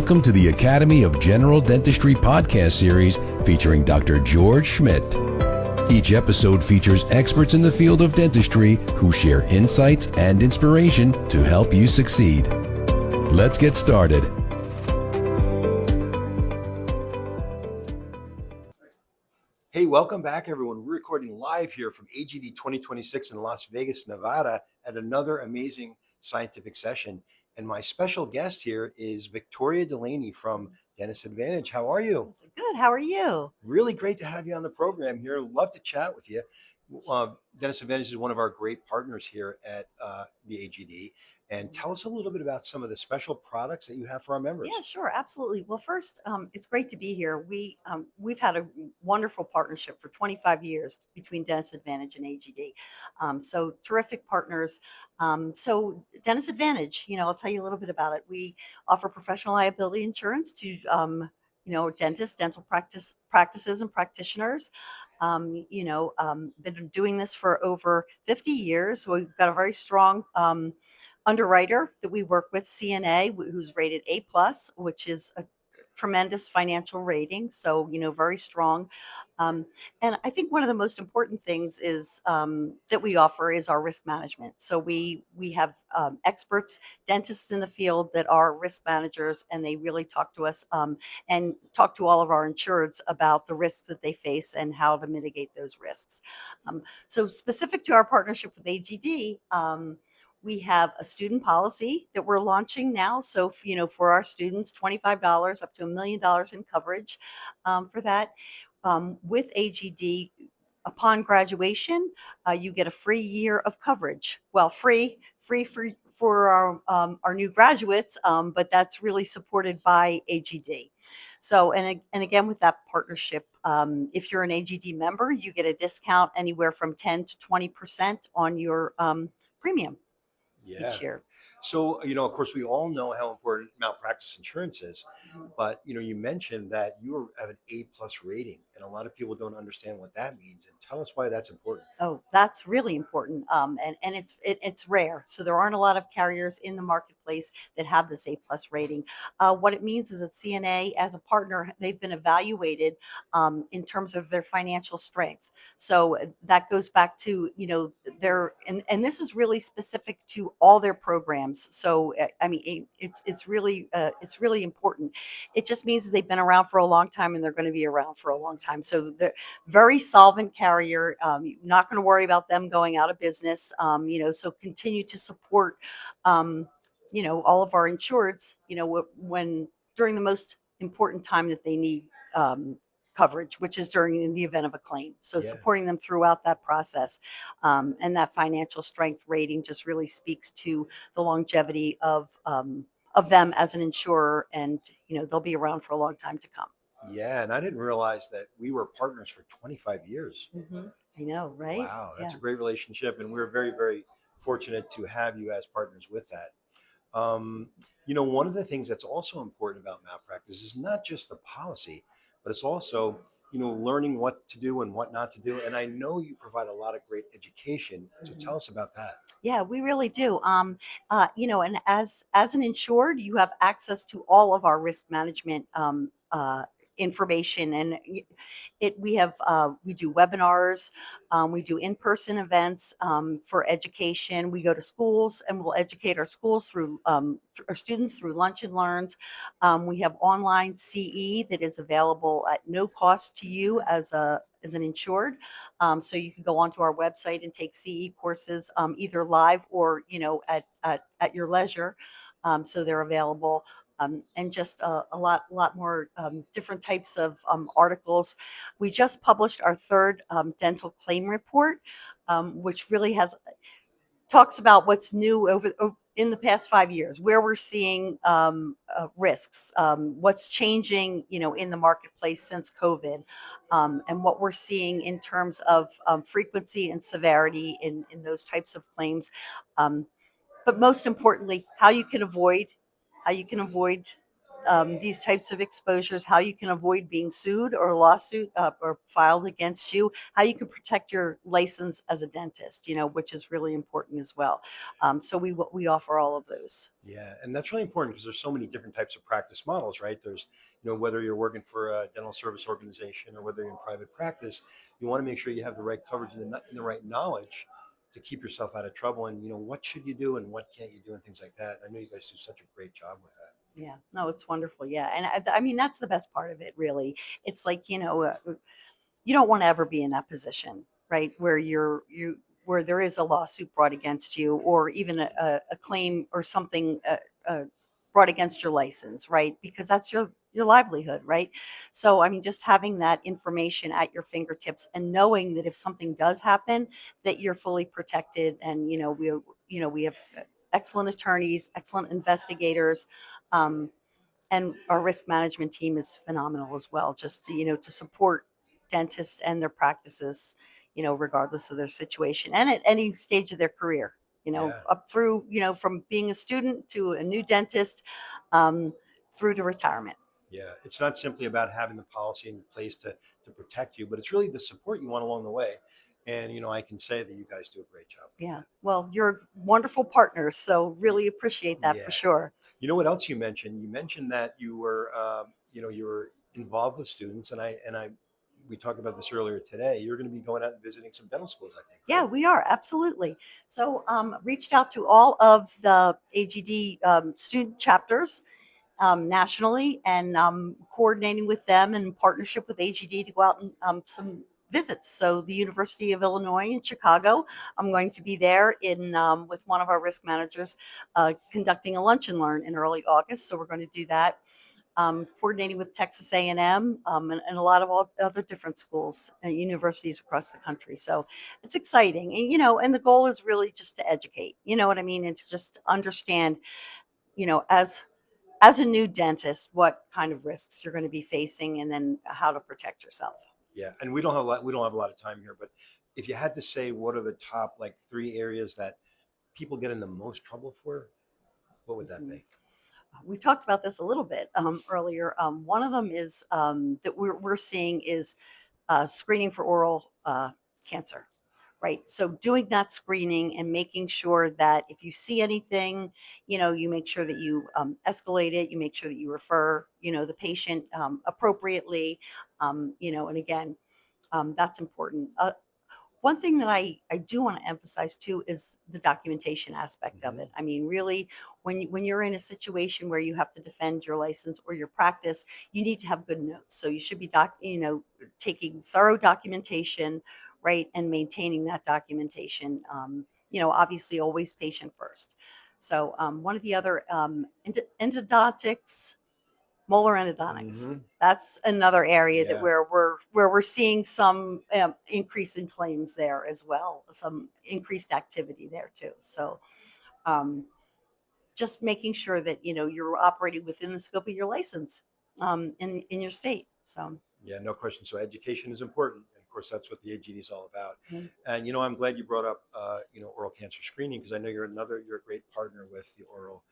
Welcome to the Academy of General Dentistry podcast series featuring Dr. George Schmidt. Each episode features experts in the field of dentistry who share insights and inspiration to help you succeed. Let's get started. Hey, welcome back, everyone. We're recording live here from AGD2026 in Las Vegas, Nevada, at another amazing scientific session. And my special guest here is Victoria Delaney from Dentist Advantage. How are you? Good. How are you? Really great to have you on the program here. Love to chat with you. Dentist Advantage is one of our great partners here at the AGD. And tell us a little bit about some of the special products that you have for our members. Yeah, sure, absolutely. Well, first, it's great to be here. We've had a wonderful partnership for 25 years between Dentist Advantage and AGD. So terrific partners. So Dentist Advantage, I'll tell you a little bit about it. We offer professional liability insurance to dentists, dental practices and practitioners. Been doing this for over 50 years. So we've got a very strong underwriter that we work with, CNA, who's rated A+, which is a tremendous financial rating. So, very strong. And I think one of the most important things is that we offer is our risk management. So we have experts, dentists in the field that are risk managers, and they really talk to us and talk to all of our insureds about the risks that they face and how to mitigate those risks. So specific to our partnership with AGD, we have a student policy that we're launching now. So, for our students, $25 up to $1 million in coverage for that. With AGD, upon graduation, you get a free year of coverage. Well, free for our new graduates, but that's really supported by AGD. So, and again, with that partnership, if you're an AGD member, you get a discount anywhere from 10 to 20% on your premium. Each year. So, of course, we all know how important malpractice insurance is, but, you mentioned that you have an A+ rating, and a lot of people don't understand what that means. And tell us why that's important. Oh, that's really important. And it's rare. So there aren't a lot of carriers in the marketplace that have this A+ rating. What it means is that CNA, as a partner, they've been evaluated in terms of their financial strength. So that goes back to, and this is really specific to all their programs. So, it's really important. It just means that they've been around for a long time and they're going to be around for a long time. So the very solvent carrier, not going to worry about them going out of business. So continue to support, all of our insureds, when during the most important time that they need coverage, which is during the event of a claim. So supporting them throughout that process, and that financial strength rating just really speaks to the longevity of them as an insurer, and they'll be around for a long time to come. Yeah, and I didn't realize that we were partners for 25 years. Mm-hmm. I know, right? Wow, that's a great relationship, and we're very, very fortunate to have you as partners with that. One of the things that's also important about malpractice is not just the policy, but it's also, learning what to do and what not to do. And I know you provide a lot of great education. So tell us about that. Yeah, we really do. And as an insured, you have access to all of our risk management information, and we do webinars, we do in-person events for education. We go to schools and we'll educate our schools through our students through lunch and learns. We have online CE that is available at no cost to you as an insured. So you can go onto our website and take CE courses, either live or at your leisure. So they're available. And just a lot more different types of articles. We just published our third dental claim report, which really talks about what's new over in the past 5 years, where we're seeing risks, what's changing, in the marketplace since COVID, and what we're seeing in terms of frequency and severity in those types of claims. But most importantly, how you can avoid these types of exposures, how you can avoid being sued or lawsuit or filed against you, how you can protect your license as a dentist, which is really important as well. So we offer all of those. Yeah, and that's really important because there's so many different types of practice models, right? There's, whether you're working for a dental service organization or whether you're in private practice, you want to make sure you have the right coverage and the right knowledge to keep yourself out of trouble. And what should you do and what can't you do and things like that. I know you guys do such a great job with that. Yeah, no, it's wonderful. Yeah, and I mean that's the best part of it, really. It's like you don't want to ever be in that position, right? Where there is a lawsuit brought against you, or even a claim or something brought against your license, right? Because that's your livelihood, right? So I mean, just having that information at your fingertips and knowing that if something does happen, that you're fully protected, and we have excellent attorneys, excellent investigators. Um, and our risk management team is phenomenal as well, just to support dentists and their practices, regardless of their situation and at any stage of their career, Yeah. up through, from being a student to a new dentist, um, through to retirement. Yeah, it's not simply about having the policy in place to protect you, but it's really the support you want along the way. And I can say that you guys do a great job with Yeah, that. well, you're wonderful partners, so really appreciate that for Yeah. sure. You know what else you mentioned? You mentioned that you were involved with students, and we talked about this earlier today. You're going to be going out and visiting some dental schools, I think, Yeah, right? we are absolutely. So reached out to all of the AGD student chapters nationally, and coordinating with them in partnership with AGD to go out and some visits. So the University of Illinois in Chicago, I'm going to be there in with one of our risk managers, conducting a lunch and learn in early August. So we're going to do that. Coordinating with Texas A&M, and a lot of all other different schools and universities across the country. So it's exciting, and and the goal is really just to educate. You know what I mean, and to just understand, as a new dentist, what kind of risks you're going to be facing, and then how to protect yourself. Yeah, and we don't have a lot of time here, but if you had to say what are the top like three areas that people get in the most trouble for, what would that Mhm. be? We talked about this a little bit earlier. One of them is that we're seeing is screening for oral cancer. Right. So doing that screening and making sure that if you see anything, you make sure that you escalate it, you make sure that you refer, the patient appropriately, and again, that's important. One thing that I do want to emphasize too is the documentation aspect of Hmm. it. I mean, really, when you're in a situation where you have to defend your license or your practice, you need to have good notes. So you should be taking thorough documentation, right, and maintaining that documentation. Obviously, always patient first. So one of the other endodontics, molar endodontics. Hmm. That's another area that Yeah. where we're seeing some increase in claims there as well, some increased activity there too. So um, just making sure that you're operating within the scope of your license in your state. So Yeah, no question. So education is important, and of course, that's what the AGD is all about. mm, And I'm glad you brought up, oral cancer screening because I know you're a great partner with the Oral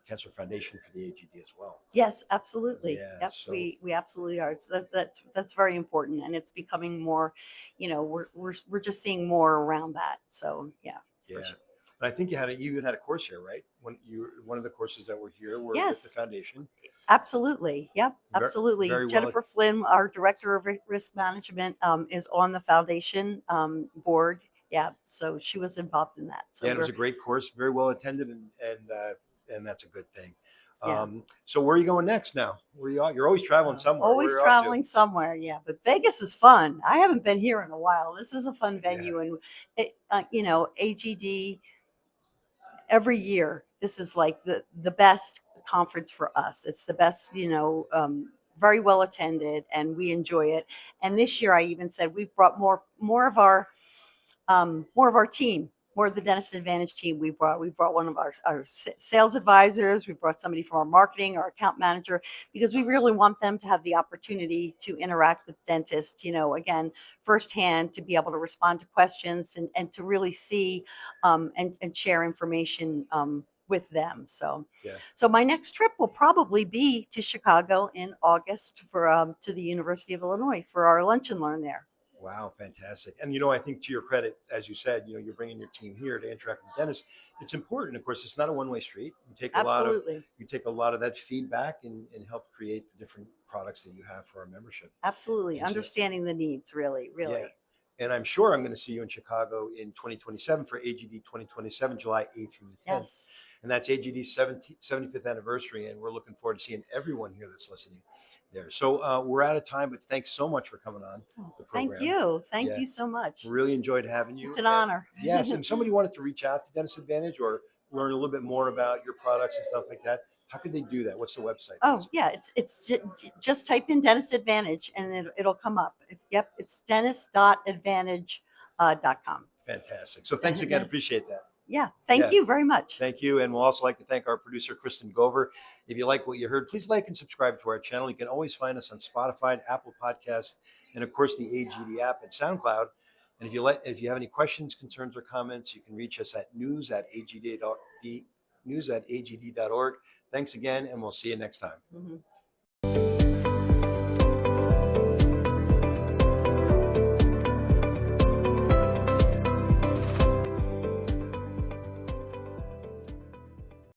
Cancer Foundation for the AGD as well. yes, absolutely. Yeah. Yep, So we absolutely are. So that's very important, and it's becoming more. We're just seeing more around that. So yeah, for yeah, sure. and I think you even had a course here, right? When you one of the courses that were here were with the Yes, foundation. absolutely. Yep, Very, absolutely. very well. Jennifer Flynn, our director of risk management, is on the foundation board. Yeah, so she was involved in that. So Yeah, and it was we're a great course, very well attended, and that's a good thing. yeah, So where are you going next now? Where you are? You're always traveling somewhere. Where always are you off to? traveling somewhere. Yeah, but Vegas is fun. I haven't been here in a while. This is a fun Yeah, venue, and AGD every year. This is like the best conference for us. It's the best, very well attended, and we enjoy it. And this year, I even said we've brought more of our team, more of the Dentist Advantage team. We brought one of our sales advisors. We brought somebody from our marketing, our account manager, because we really want them to have the opportunity to interact with dentists. Again, firsthand, to be able to respond to questions, and to really see and share information. with them. So, Yeah. so my next trip will probably be to Chicago in August for to the University of Illinois for our lunch and learn there. Wow, fantastic. And I think to your credit, as you said, you're bringing your team here to interact with dentists. It's important. Of course, it's not a one-way street. Absolutely. You take a lot of that feedback and help create the different products that you have for our membership. Absolutely. And so, Understanding the needs, really, yeah. really. And I'm sure I'm going to see you in Chicago in 2027 for AGD 2027, July 8th through the 10th. Yes. And that's AGD's 75th anniversary. And we're looking forward to seeing everyone here that's listening there. So we're out of time, but thanks so much for coming on the Thank program. you. Thank Yeah. you so much. Really enjoyed having you. It's an And honor. yes, and if somebody wanted to reach out to Dentist Advantage or learn a little bit more about your products and stuff like that, how could they do that? What's the website? Oh yeah, just type in Dentist Advantage and it'll come up. Yep, it's dentist.advantage.com. Fantastic. So thanks again. Appreciate that. Yeah, thank you very much. Thank you. And we'll also like to thank our producer, Kristen Gover. If you like what you heard, please like and subscribe to our channel. You can always find us on Spotify, Apple Podcasts, and of course the AGD app and SoundCloud. And if you have any questions, concerns, or comments, you can reach us at news@agd.org. Thanks again, and we'll see you next time. Mm-hmm.